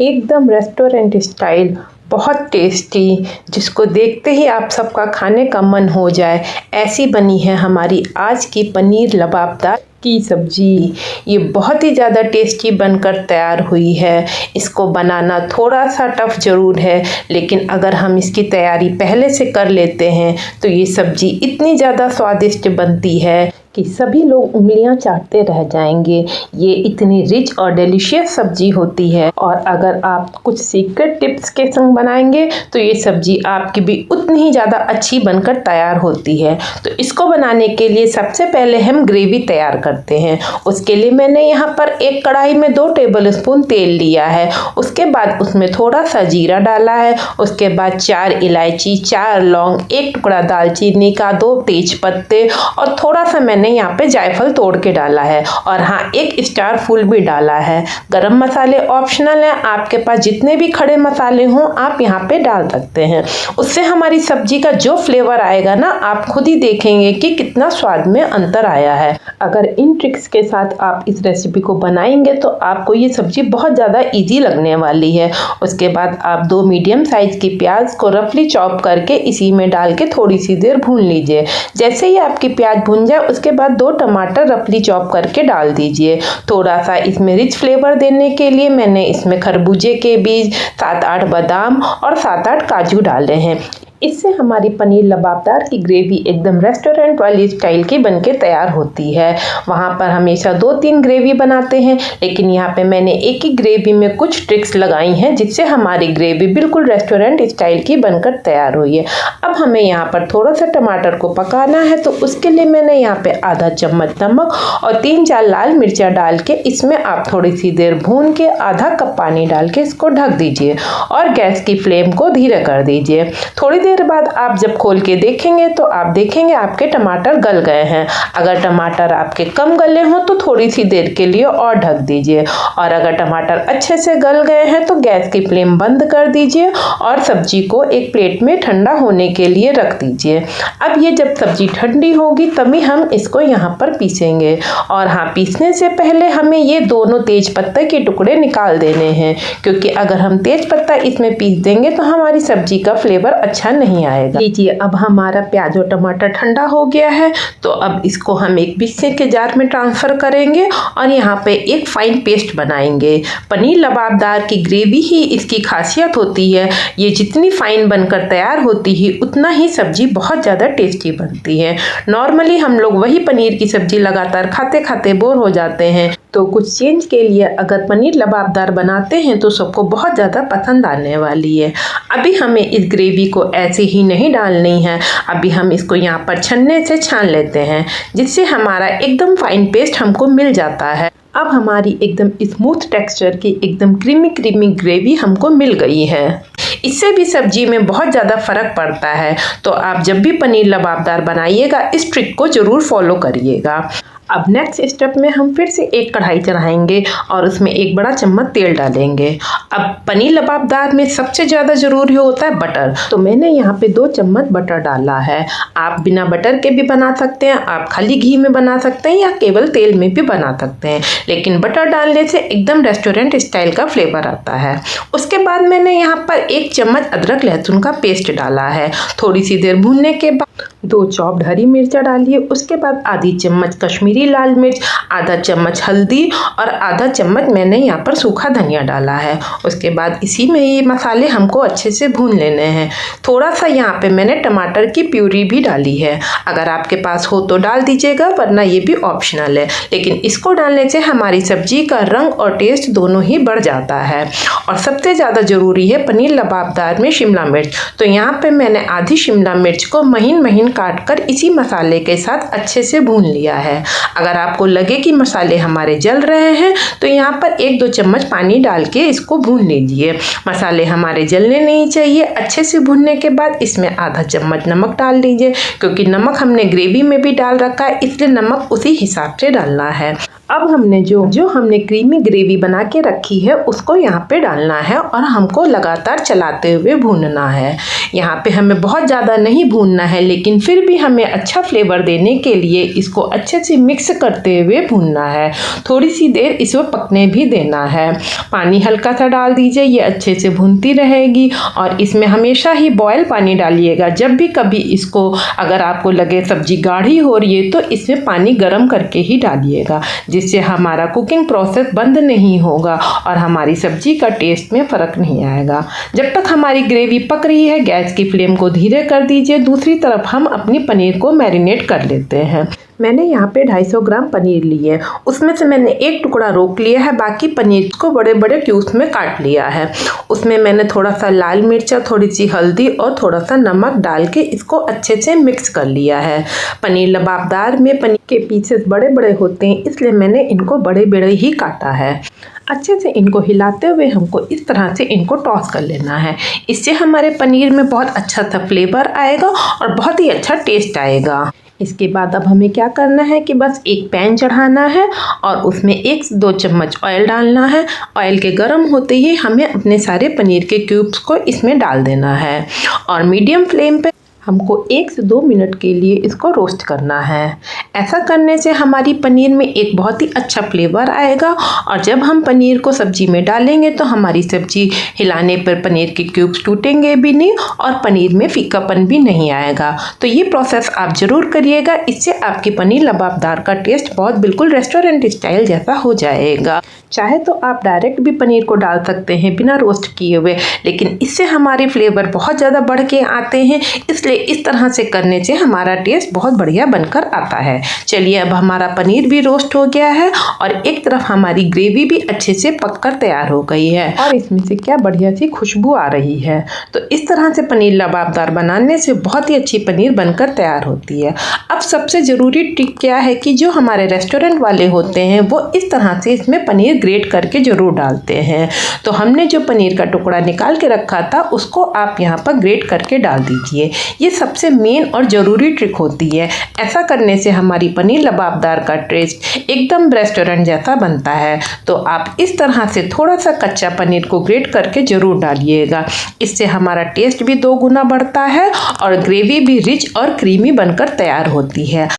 एकदम restaurant style, बहुत tasty, जिसको देखते ही आप सबका खाने का मन हो जाए, ऐसी बनी है हमारी आज की पनीर लबाबदार की सब्जी। ये बहुत ही ज़्यादा टेस्टी बनकर तैयार हुई है। इसको बनाना थोड़ा सा टफ ज़रूर है, लेकिन अगर हम इसकी तैयारी पहले से कर लेते हैं तो ये सब्जी इतनी ज़्यादा स्वादिष्ट बनती है कि सभी लोग उंगलियां चाटते रह जाएंगे। ये इतनी रिच और डिलीशियस सब्जी होती है, और अगर आप कुछ सीक्रेट टिप्स के संग बनाएंगे तो ये सब्जी आपकी भी उतनी ही ज़्यादा अच्छी बनकर तैयार होती है। तो इसको बनाने के लिए सबसे पहले हम ग्रेवी तैयार करते हैं। उसके लिए मैंने यहाँ पर एक कढ़ाई में 2 टेबलस्पून तेल लिया है। उसके बाद उसमें थोड़ा सा जीरा डाला है। उसके बाद 4 इलायची, 4 लौंग, 1 टुकड़ा दालचीनी का, 2 तेज पत्ते और थोड़ा सा मैंने यहाँ पे जायफल तोड़ के डाला है, और हाँ, 1 स्टार फूल भी डाला है। गरम मसाले ऑप्शनल हैं, आपके पास जितने भी खड़े मसाले हों आप यहाँ पे डाल सकते हैं। उससे हमारी सब्जी का जो फ्लेवर आएगा ना, आप खुद ही देखेंगे कि कितना स्वाद में अंतर आया है। अगर इन ट्रिक्स के साथ आप इस रेसिपी को बनाएंगे तो आपको ये सब्जी बहुत ज़्यादा इजी लगने वाली है। उसके बाद आप 2 मीडियम साइज की प्याज को रफली चॉप करके इसी में डाल के थोड़ी सी देर भून लीजिए। जैसे ही आपकी प्याज भून जाए उसके बाद 2 टमाटर रफली चॉप करके डाल दीजिए। थोड़ा सा इसमें रिच फ्लेवर देने के लिए मैंने इसमें खरबूजे के बीज, 7-8 बादाम और 7-8 काजू डाले हैं। इससे हमारी पनीर लबाबदार की ग्रेवी एकदम रेस्टोरेंट वाली स्टाइल की बनके तैयार होती है। वहाँ पर हमेशा 2-3 ग्रेवी बनाते हैं, लेकिन यहाँ पे मैंने एक ही ग्रेवी में कुछ ट्रिक्स लगाई हैं जिससे हमारी ग्रेवी बिल्कुल रेस्टोरेंट स्टाइल की बनकर तैयार हुई है। अब हमें यहाँ पर थोड़ा सा टमाटर को पकाना है, तो उसके लिए मैंने यहाँ पे आधा चम्मच नमक और 3-4 लाल मिर्चा डाल के इसमें आप थोड़ी सी देर भून के आधा कप पानी डाल के इसको ढक दीजिए और गैस की फ्लेम को धीरे कर दीजिए। थोड़ी देर बाद आप जब खोल के देखेंगे तो आप देखेंगे आपके टमाटर गल गए हैं। अगर टमाटर आपके कम गले हों तो थोड़ी सी देर के लिए और ढक दीजिए, और अगर टमाटर अच्छे से गल गए हैं तो गैस की फ्लेम बंद कर दीजिए और सब्जी को एक प्लेट में ठंडा होने के लिए रख दीजिए। अब ये जब सब्जी ठंडी होगी तभी हम इसको यहाँ पर पीसेंगे, और हाँ, पीसने से पहले हमें ये दोनों तेज पत्ते के टुकड़े निकाल देने हैं, क्योंकि अगर हम तेज पत्ता इसमें पीस देंगे तो हमारी सब्जी का फ्लेवर अच्छा नहीं आएगा। लीजिए, अब हमारा प्याज और टमाटर ठंडा हो गया है, तो अब इसको हम एक मिक्सर के जार में ट्रांसफर करेंगे और यहाँ पे एक फाइन पेस्ट बनाएंगे। पनीर लबाबदार की ग्रेवी ही इसकी खासियत होती है। ये जितनी फाइन बनकर तैयार होती है उतना ही सब्जी बहुत ज़्यादा टेस्टी बनती है। नॉर्मली हम लोग वही पनीर की सब्जी लगातार खाते खाते बोर हो जाते हैं, तो कुछ चेंज के लिए अगर पनीर लबाबदार बनाते हैं तो सबको बहुत ज़्यादा पसंद आने वाली है। अभी हमें इस ग्रेवी को ऐसे ही नहीं डालनी है, अभी हम इसको यहाँ पर छन्ने से छान लेते हैं, जिससे हमारा एकदम फाइन पेस्ट हमको मिल जाता है। अब हमारी एकदम स्मूथ टेक्सचर की एकदम क्रीमी क्रीमी ग्रेवी हमको मिल गई है। इससे भी सब्जी में बहुत ज़्यादा फ़र्क पड़ता है, तो आप जब भी पनीर लबाबदार बनाइएगा इस ट्रिक को ज़रूर फॉलो करिएगा। अब नेक्स्ट स्टेप में हम फिर से एक कढ़ाई चढ़ाएंगे और उसमें 1 बड़ा चम्मच तेल डालेंगे। अब पनीर लबाबदार में सबसे ज़्यादा ज़रूरी होता है बटर, तो मैंने यहाँ पे 2 चम्मच बटर डाला है। आप बिना बटर के भी बना सकते हैं, आप खाली घी में बना सकते हैं या केवल तेल में भी बना सकते हैं, लेकिन बटर डालने से एकदम रेस्टोरेंट स्टाइल का फ्लेवर आता है। उसके बाद मैंने यहाँ पर 1 चम्मच अदरक लहसुन का पेस्ट डाला है। थोड़ी सी देर भूनने के बाद 2 चॉप्ड हरी मिर्चा डालिए। उसके बाद आधी चम्मच कश्मीरी लाल मिर्च, आधा चम्मच हल्दी और आधा चम्मच मैंने यहाँ पर सूखा धनिया डाला है। उसके बाद इसी में ये मसाले हमको अच्छे से भून लेने हैं। थोड़ा सा यहाँ पे मैंने टमाटर की प्यूरी भी डाली है, अगर आपके पास हो तो डाल दीजिएगा, वरना ये भी ऑप्शनल है, लेकिन इसको डालने से हमारी सब्जी का रंग और टेस्ट दोनों ही बढ़ जाता है। और सबसे ज़्यादा ज़रूरी है पनीर लबाबदार में शिमला मिर्च, तो यहाँ पे मैंने आधी शिमला मिर्च को महीन महीन काट कर इसी मसाले के साथ अच्छे से भून लिया है। अगर आपको लगे कि मसाले हमारे जल रहे हैं तो यहाँ पर 1-2 चम्मच पानी डाल के इसको भून लीजिए। मसाले हमारे जलने नहीं चाहिए। अच्छे से भूनने के बाद इसमें आधा चम्मच नमक डाल दीजिए, क्योंकि नमक हमने ग्रेवी में भी डाल रखा है, इसलिए नमक उसी हिसाब से डालना है। अब हमने जो हमने क्रीमी ग्रेवी बना के रखी है उसको यहाँ पे डालना है और हमको लगातार चलाते हुए भूनना है। यहाँ पे हमें बहुत ज़्यादा नहीं भूनना है, लेकिन फिर भी हमें अच्छा फ्लेवर देने के लिए इसको अच्छे से मिक्स करते हुए भूनना है। थोड़ी सी देर इसको पकने भी देना है। पानी हल्का सा डाल दीजिए, ये अच्छे से भूनती रहेगी और इसमें हमेशा ही बॉयल पानी डालिएगा। जब भी कभी इसको अगर आपको लगे सब्जी गाढ़ी हो रही है तो इसमें पानी गर्म करके ही डालिएगा, जिससे हमारा कुकिंग प्रोसेस बंद नहीं होगा और हमारी सब्जी का टेस्ट में फ़र्क नहीं आएगा। जब तक हमारी ग्रेवी पक रही है गैस की फ्लेम को धीरे कर दीजिए। दूसरी तरफ हम अपनी पनीर को मैरिनेट कर लेते हैं। मैंने यहाँ पे 250 ग्राम पनीर ली है, उसमें से मैंने एक टुकड़ा रोक लिया है, बाकी पनीर को बड़े बड़े क्यूब्स में काट लिया है। उसमें मैंने थोड़ा सा लाल मिर्चा, थोड़ी सी हल्दी और थोड़ा सा नमक डाल के इसको अच्छे से मिक्स कर लिया है। पनीर लबाबदार में पनीर के पीसेस बड़े बड़े होते हैं, इसलिए मैंने इनको बड़े बड़े ही काटा है। अच्छे से इनको हिलाते हुए हमको इस तरह से इनको टॉस कर लेना है। इससे हमारे पनीर में बहुत अच्छा सा फ्लेवर आएगा और बहुत ही अच्छा टेस्ट आएगा। इसके बाद अब हमें क्या करना है कि बस एक पैन चढ़ाना है और उसमें 1 से 2 चम्मच ऑयल डालना है। ऑयल के गर्म होते ही हमें अपने सारे पनीर के क्यूब्स को इसमें डाल देना है और मीडियम फ्लेम पे हमको 1 से 2 मिनट के लिए इसको रोस्ट करना है। ऐसा करने से हमारी पनीर में एक बहुत ही अच्छा फ्लेवर आएगा और जब हम पनीर को सब्जी में डालेंगे तो हमारी सब्जी हिलाने पर पनीर के क्यूब्स टूटेंगे भी नहीं और पनीर में फीकापन भी नहीं आएगा। तो ये प्रोसेस आप ज़रूर करिएगा, इससे आपकी पनीर लबाबदार का टेस्ट बहुत बिल्कुल रेस्टोरेंट स्टाइल जैसा हो जाएगा। चाहे तो आप डायरेक्ट भी पनीर को डाल सकते हैं बिना रोस्ट किए हुए, लेकिन इससे हमारे फ्लेवर बहुत ज़्यादा बढ़ के आते हैं, इसलिए इस तरह से करने से हमारा टेस्ट बहुत बढ़िया बनकर आता है। चलिए अब हमारा पनीर भी रोस्ट हो गया है और एक तरफ हमारी ग्रेवी भी अच्छे से पककर तैयार हो गई है और इसमें से क्या बढ़िया सी खुशबू आ रही है। तो इस तरह से पनीर लबाबदार बनाने से बहुत ही अच्छी पनीर बनकर तैयार होती है। अब सबसे ज़रूरी ट्रिक क्या है कि जो हमारे रेस्टोरेंट वाले होते हैं वो इस तरह से इसमें पनीर ग्रेट करके ज़रूर डालते हैं। तो हमने जो पनीर का टुकड़ा निकाल के रखा था उसको आप यहाँ पर ग्रेट करके डाल दीजिए। ये सबसे मेन और ज़रूरी ट्रिक होती है। ऐसा करने से हमारी पनीर लबाबदार का टेस्ट एकदम रेस्टोरेंट जैसा बनता है। तो आप इस तरह से थोड़ा सा कच्चा पनीर को ग्रेट करके ज़रूर डालिएगा, इससे हमारा टेस्ट भी 2 गुना बढ़ता है और ग्रेवी भी रिच और क्रीमी बनकर तैयार होती है।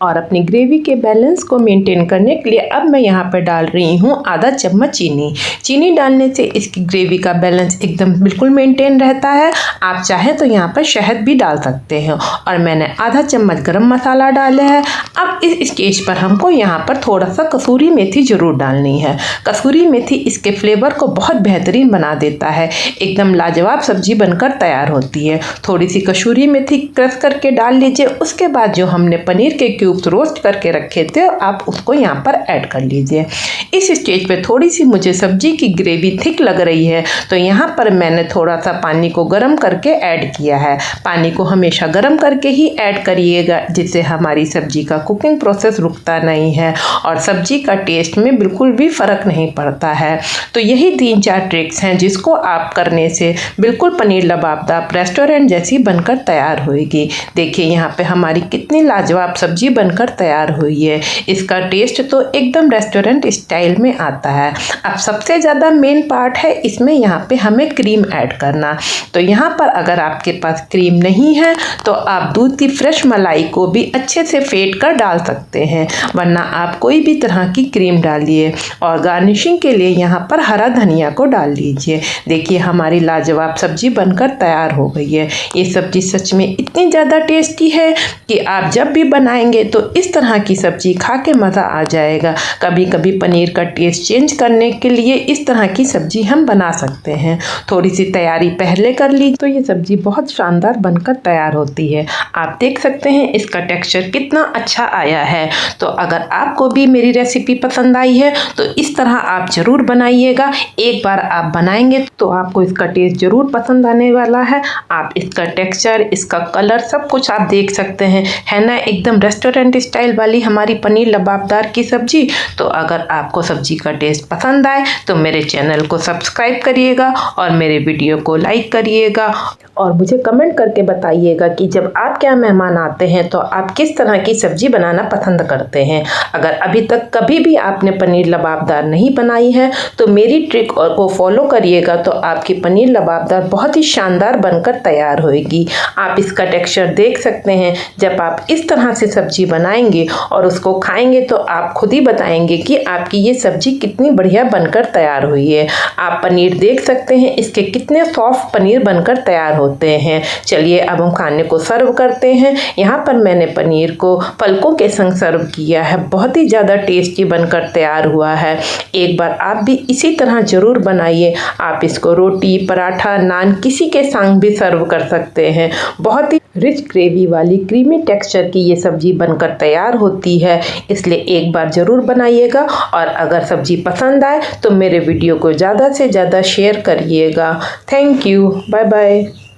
और अपनी ग्रेवी के बैलेंस को मेंटेन करने के लिए अब मैं यहाँ पर डाल रही हूँ आधा चम्मच चीनी। चीनी डालने से इसकी ग्रेवी का बैलेंस एकदम बिल्कुल मेंटेन रहता है। आप चाहें तो यहाँ पर शहद भी डाल सकते हैं। और मैंने आधा चम्मच गरम मसाला डाला है। अब इस स्टेज पर हमको यहाँ पर थोड़ा सा कसूरी मेथी ज़रूर डालनी है। कसूरी मेथी इसके फ्लेवर को बहुत बेहतरीन बना देता है, एकदम लाजवाब सब्जी बनकर तैयार होती है। थोड़ी सी कसूरी मेथी क्रश करके डाल लीजिए। उसके बाद जो हमने पनीर के क्यूब्स रोस्ट करके रखे थे आप उसको यहाँ पर ऐड कर लीजिए। इस स्टेज पे थोड़ी सी मुझे सब्जी की ग्रेवी थिक लग रही है तो यहाँ पर मैंने थोड़ा सा पानी को गर्म करके ऐड किया है। पानी को हमेशा गर्म करके ही ऐड करिएगा, जिससे हमारी सब्जी का कुकिंग प्रोसेस रुकता नहीं है और सब्जी का टेस्ट में बिल्कुल भी फ़र्क नहीं पड़ता है। तो यही 3-4 ट्रिक्स हैं जिसको आप करने से बिल्कुल पनीर लबाबदार रेस्टोरेंट जैसी बनकर तैयार होगी। देखिए यहाँ पे हमारी कितनी लाजवाब सब्जी बनकर तैयार हुई है। इसका टेस्ट तो एकदम रेस्टोरेंट स्टाइल में आता है। अब सबसे ज़्यादा मेन पार्ट है इसमें यहाँ पे हमें क्रीम ऐड करना। तो यहाँ पर अगर आपके पास क्रीम नहीं है तो आप दूध की फ्रेश मलाई को भी अच्छे से फेंट कर डाल सकते हैं, वरना आप कोई भी तरह की क्रीम डालिए। और गार्निशिंग के लिए यहाँ पर हरा धनिया को डाल लीजिए। देखिए हमारी लाजवाब सब्जी बनकर तैयार हो गई है। ये सब्जी सच में इतनी ज़्यादा टेस्टी है कि आप जब भी बनाएंगे तो इस तरह की सब्जी खा के मज़ा आ जाएगा। कभी कभी पनीर का टेस्ट चेंज करने के लिए इस तरह की सब्जी हम बना सकते हैं। थोड़ी सी तैयारी पहले कर ली तो ये सब्जी बहुत शानदार बनकर तैयार होती है। आप देख सकते हैं इसका टेक्सचर कितना अच्छा आया है। तो अगर आपको भी मेरी रेसिपी पसंद आई है तो इस तरह आप ज़रूर बनाइएगा। एक बार आप बनाएंगे तो आपको इसका टेस्ट ज़रूर पसंद आने वाला है। आप इसका टेक्सचर, इसका कलर सब कुछ आप देख सकते हैं, है ना, एकदम रेस्टोरेंट रेस्टोरेंट स्टाइल वाली हमारी पनीर लबाबदार की सब्जी। तो अगर आपको सब्जी का टेस्ट पसंद आए तो मेरे चैनल को सब्सक्राइब करिएगा और मेरे वीडियो को लाइक करिएगा और मुझे कमेंट करके बताइएगा कि जब आपके यहाँ मेहमान आते हैं तो आप किस तरह की सब्जी बनाना पसंद करते हैं। अगर अभी तक कभी भी आपने पनीर लबाबदार नहीं बनाई है तो मेरी ट्रिक को फॉलो करिएगा तो आपकी पनीर लबाबदार बहुत ही शानदार बनकर तैयार होगी। आप इसका टेक्सचर देख सकते हैं। जब आप इस तरह से सब्जी बनाएंगे और उसको खाएंगे तो आप खुद ही बताएंगे कि आपकी ये सब्जी कितनी बढ़िया बनकर तैयार हुई है। आप पनीर देख सकते हैं, इसके कितने सॉफ्ट पनीर बनकर तैयार होते हैं। चलिए अब हम खाने को सर्व करते हैं। यहाँ पर मैंने पनीर को पलकों के संग सर्व किया है। बहुत ही ज़्यादा टेस्टी बनकर तैयार हुआ है। एक बार आप भी इसी तरह ज़रूर बनाइए। आप इसको रोटी, पराठा, नान किसी के संग भी सर्व कर सकते हैं। बहुत ही रिच ग्रेवी वाली क्रीमी टेक्सचर की ये सब्जी बनकर तैयार होती है, इसलिए एक बार ज़रूर बनाइएगा। और अगर सब्जी पसंद आए तो मेरे वीडियो को ज़्यादा से ज़्यादा शेयर करिएगा। Thank you, bye bye.